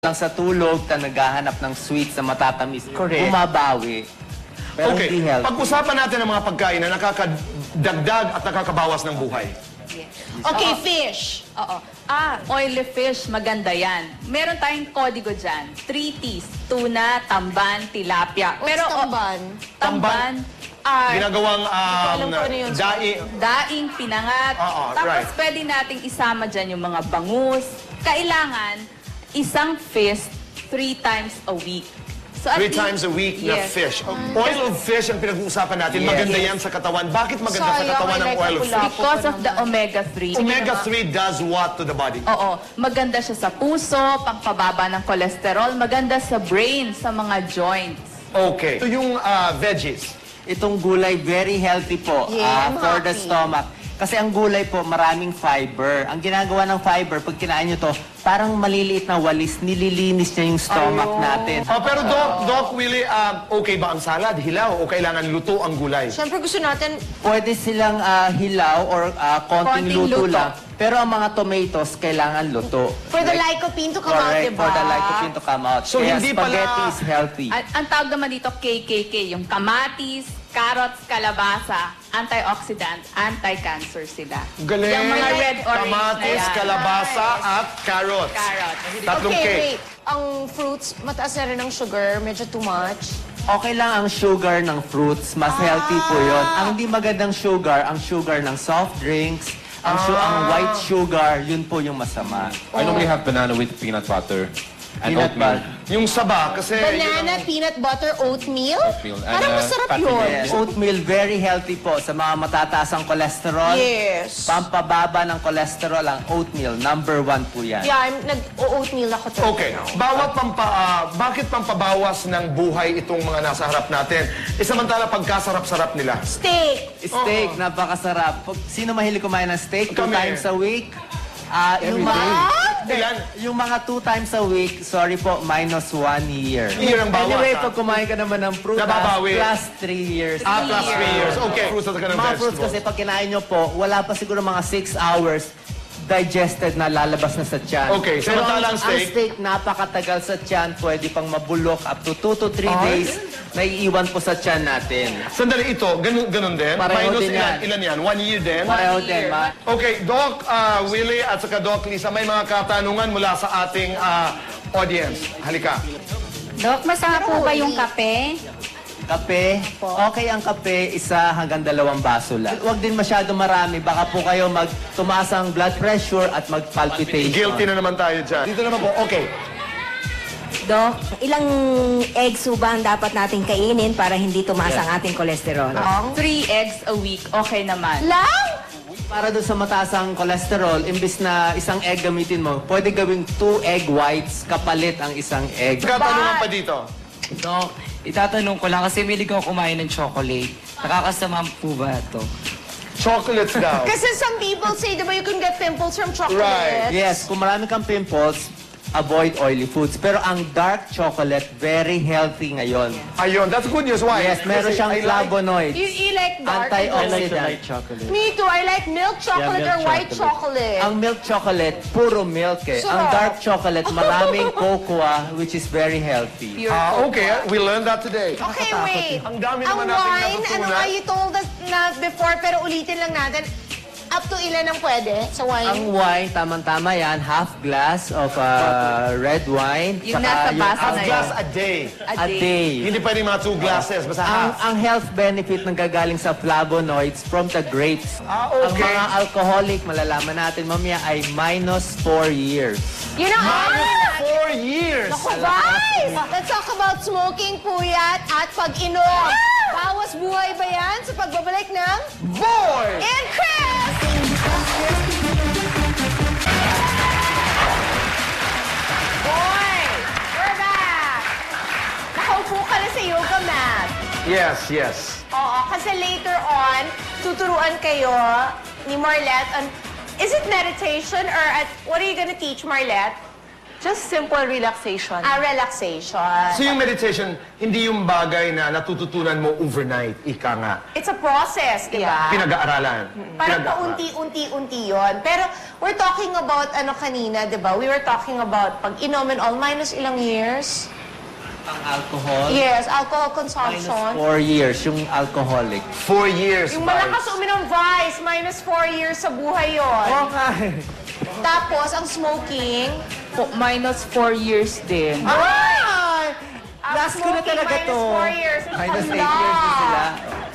Lang sa tulog, naghahanap ng sweets na matatamis. Correct. Bumabawi. Pero Okay, hindi healthy. pag-usapan natin ang mga pagkain na nakakadagdag at nakakabawas ng buhay. Okay, fish. Oo. Oily fish, maganda yan. Meron tayong kodigo dyan. 3 T's. Tuna, tamban, tilapia. What's tamban? Tamban are Ginagawang alam ko ano yun. daing pinangat. Tapos right. pwede nating isama dyan yung mga bangus. Kailangan isang fish 3 times a week. So, 3 times a week na Yes. fish. Oil of fish ang pinag-uusapan natin. Yes. Maganda yan sa katawan. Bakit maganda sa katawan ang oil of fish? Because of the omega-3. Omega-3 does what to the body? Oo. Maganda siya sa puso, pangpababa ng kolesterol, maganda sa brain, sa mga joints. Okay. Ito yung veggies. Itong gulay, very healthy po for the stomach. Kasi ang gulay po, maraming fiber. Ang ginagawa ng fiber, pag kinain nyo to, parang maliliit na walis, nililinis niya yung stomach natin. Pero Doc Willie, okay ba ang salad, hilaw, o kailangan luto ang gulay? Siyempre gusto natin, Pwede silang hilaw or konting luto lang. Pero ang mga tomatoes, kailangan luto. for the lycopene to come out, Correct, diba? for the lycopene to come out. So, Kaya hindi pala- spaghetti is healthy. Ang tawag naman dito, KKK, yung kamatis, carrots, kalabasa, antioxidant, anti-cancer sila. Galing. Yung mga red, orange Kamatis, na yan. kalabasa, at carrots. Carrots. Tatlong Okay, K. wait. Ang fruits, mataas na rin ang sugar, medyo too much. Okay lang ang sugar ng fruits, mas healthy po yun. Ang hindi magandang sugar, ang sugar ng soft drinks, ang white sugar, yun po yung masama. I normally have banana with peanut butter and Peanut oatmeal. butter. Yung saba, kasi... Banana, peanut butter, oatmeal? Oatmeal. And, Parang masarap fatty yun. Yes. Oatmeal, very healthy po sa mga matataas ang cholesterol. Yes. Pampababa ng cholesterol, ang oatmeal, number 1 po yan. Yeah, nag-oatmeal ako talaga. Okay. Bakit pampabawas ng buhay itong mga nasa harap natin? Samantala pagkasarap-sarap nila. Steak. Steak, napakasarap. Sino mahilig kumain ng steak? 2 Kami. times a week? Yung Ilan? yung mga 2 times a week, sorry po, minus 1 year. Year ang bawas, Anyway, ha? pag kumain ka naman ng prutas, Nababawi. plus 3 years. Plus 3 years. Okay. Fruits at saka ng Mga fruits vegetables. kasi pag kinain nyo po, wala pa siguro mga 6 hours digested na lalabas na sa tiyan. Okay, Pero samantala ang steak? ang steak napakatagal sa tiyan, pwede pang mabulok up to 2 to 3 days na iiwan po sa tiyan natin. Sandali, ito, ganun din? Pareho Minus din ilan yan? 1 year din? Pareho din, Okay, Doc Willie at saka Doc Lisa, may mga katanungan mula sa ating audience. Halika. Dok, masama po ba yung kape? Kape, okay ang kape, 1 hanggang 2 baso lang. Huwag din masyado marami, baka po kayo tumaas ang blood pressure at mag-palpitation. Guilty na naman tayo dyan. Dito naman po, okay. Dok, ilang eggs ba ang dapat natin kainin para hindi tumaas ang ating kolesterol? 3 eggs a week, okay naman. Lang? Para doon sa mataas ang cholesterol, imbis na 1 egg gamitin mo, pwede gawing 2 egg whites, kapalit ang 1 egg. Katanungan pa dito. Dok, itatanong ko lang kasi milig ako kumain ng chocolate. Nakakasama po ba ito? Chocolates daw. Kasi some people say, diba, you can get pimples from chocolate. Right. Yes, kung marami kang pimples, avoid oily foods. Pero ang dark chocolate, very healthy ngayon. Ayun, that's good news. Why? Yes, meron Kasi siyang I like- flavonoids, You like dark? antioxidant. Me too. I like milk chocolate or white chocolate. Ang milk chocolate, puro milk eh. Sarap. Ang dark chocolate, maraming cocoa, which is very healthy. Okay, we learned that today. Okay, wait. Ang dami Ang naman natin wine, natutunan. ano nga, you told us na before, pero ulitin lang natin. Up to ilan ang pwede sa wine? Ang wine, tamang-tama yan, half glass of red wine. Yung Tsaka nasa baso Half na glass yun. a day. a day. Hindi pwedeng mga 2 glasses, basta half. Ang health benefit ng gagaling sa flavonoids from the grapes. Ang Okay. mga alcoholic, malalaman natin mamaya, ay minus 4 years. You know, Minus 4 years. Naku, guys! Let's talk about smoking, puyat, at pag-inom. Bawas buhay ba yan sa pagbabalik ng Boy! And Chris! Boy! We're back! Nakaupo ka na sa yoga mat. Yes, yes. Oo, kasi later on, tuturuan kayo ni Marlette on, is it meditation or what are you gonna teach, Marlette? Just simple relaxation. Relaxation. So yung meditation, hindi yung bagay na natututunan mo overnight, ika nga. It's a process, di ba? Pinag-aaralan. Parang Pinag-aaralan. paunti-unti yon. Pero we're talking about ano kanina, di ba? We were talking about pag inom and all, minus ilang years? Ang alcohol, Yes, alcohol minus consumption. 4 years, yung alcoholic. 4 years, Yung malakas Vice. uminom Vice, minus 4 years sa buhay yon. Okay. Tapos, ang smoking, Minus 4 years din. ay! Last ko na talaga to. Minus 4 years. Minus 8 years na sila.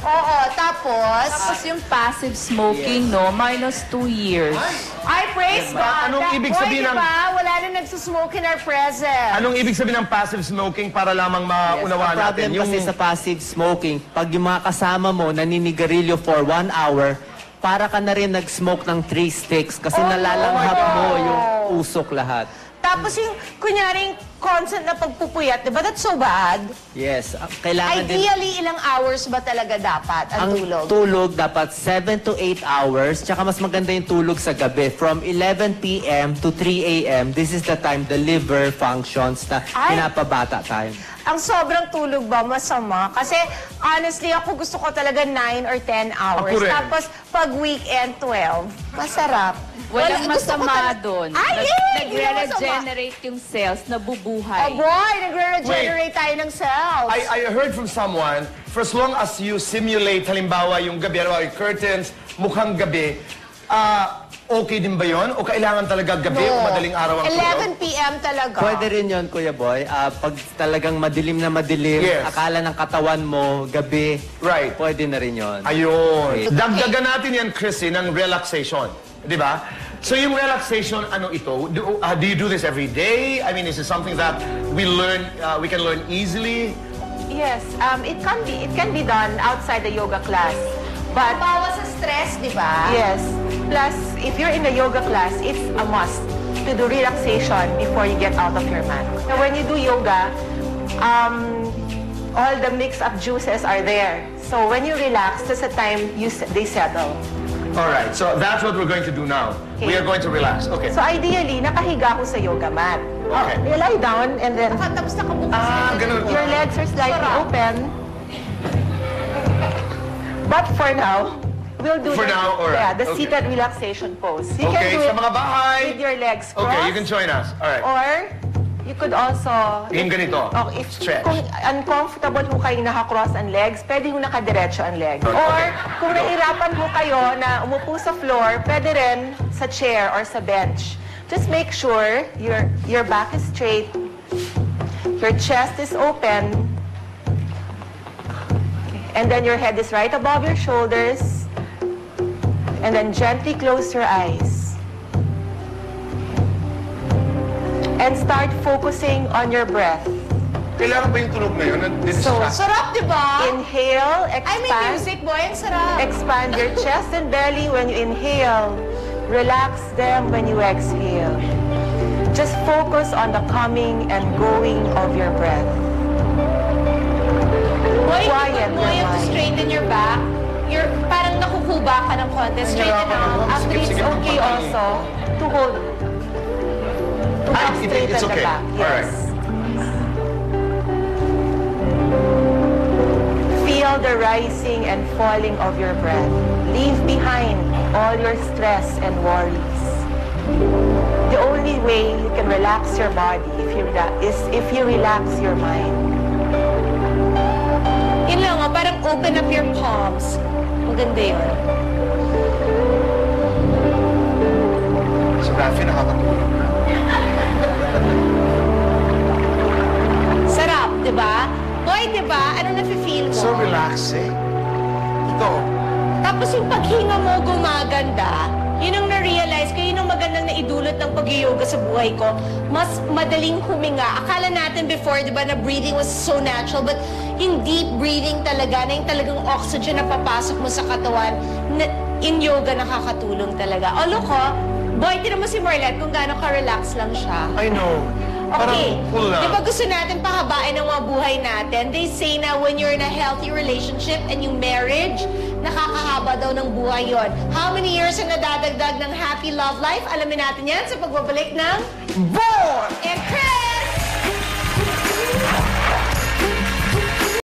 Oo, tapos, Tapos yung passive smoking, no? Minus 2 years. I praise God. Anong ibig sabihin ng- Diba? Wala na nagsusmoke in our presence. Anong ibig sabihin ng passive smoking para lamang Yes, maunawaan ang natin? problem kasi sa passive smoking, pag yung mga kasama mo naninigarilyo for 1 hour, para ka na rin nag-smoke ng 3 sticks kasi nalalanghap mo yung usok lahat. Tapos yung, kunyaring, constant na pagpupuyat, diba? That's so bad. Yes, kailangan din... Ideally, ilang hours ba talaga dapat ang tulog? tulog dapat 7 to 8 hours. Tsaka mas maganda yung tulog sa gabi. From 11 p.m. to 3 a.m., this is the time the liver functions na Ay! pinapabata time. Ang sobrang tulog ba masama? Kasi honestly, ako gusto ko talaga 9 or 10 hours. Ako rin. Tapos pag weekend, 12. Masarap. Walang Gusto ko masama talaga- doon. Ay, hindi masama. Nagre-regenerate yung cells, Oh nabubuhay. boy, nagre-regenerate tayo ng cells. I heard from someone, for as long as you simulate, halimbawa yung gabi, halimbawa yung curtains, mukhang gabi, okay din ba yun? O kailangan talaga gabi o madaling araw ang tulog? 11 p.m. talaga. Pwede rin yun, Kuya Boy. Pag talagang madilim na madilim, Yes. akala ng katawan mo, gabi, Right. pwede na rin yun. Ayun. Dagdagan natin yan, Chrissy, ng relaxation. Di ba? So yung relaxation, ano ito? Do you do this every day? I mean, is it something that we can learn easily? Yes, it can be done outside the yoga class. But Bawas sa stress, di ba? yes, plus if you're in the yoga class, it's a must to do relaxation before you get out of your mat. So when you do yoga, all the mix-up juices are there. So when you relax, that's the time they settle. All right, so that's what we're going to do now. We are going to relax. Okay. So ideally, nakahiga ko sa yoga mat. Okay. You lie down and then Tapos nakabukas. Ganun. your legs are slightly open. But for now, we'll do For now, all right. the Okay. seated relaxation pose. You Okay, can do sa it mga bahay. with your legs crossed. Okay, you can join us. All right. Or you could also... Yung ganito. If Stretch. kung uncomfortable ho kayo nakakross ang legs, pwede ho nakadiretso ang legs. Okay. Or kung nahirapan ho kayo na umupo sa floor, pwede rin sa chair or sa bench. Just make sure your back is straight, your chest is open, and then your head is right above your shoulders, and then gently close your eyes. And start focusing on your breath. Kailangan ba yung tunog na yun? Sarap, di ba? Inhale, Ay, may expand. music, boy. Ang sarap. Expand your chest and belly when you inhale. Relax them when you exhale. Just focus on the coming and going of your breath. Boy, Quiet mo your yung to mind. straighten your back. You're parang nakukuba ka ng konti. Straighten out. Actually, it's okay also to hold, to help it's straighten okay. the back. All right. Yes. Feel the rising and falling of your breath. Leave behind all your stress and worries. The only way you can relax your body is if you relax your mind. Yun lang, oh, parang open up your palms. Maganda yun. So, Rafi, nakakatulog. Sarap, di ba? Boy, di ba? Ano nafe-feel mo? So relaxing. Ito. Tapos yung paghinga mo gumaganda, yun ang na-realize ko, yun ang magandang naidulot ng pag-yoga sa buhay ko. Mas madaling huminga. Akala natin before, di ba, na breathing was so natural, but yung deep breathing talaga, na yung talagang oxygen na papasok mo sa katawan, na, in yoga nakakatulong talaga. O, look, boy, tinan mo si Marlette kung gaano ka-relax lang siya. I know. Okay. Parang cool lang. Di ba gusto natin pahabain ang mga buhay natin? They say na when you're in a healthy relationship and yung marriage, nakakahaba daw ng buhay yon. How many years ang nadadagdag ng happy love life? Alamin natin yan sa pagbabalik ng Boy! And Chris!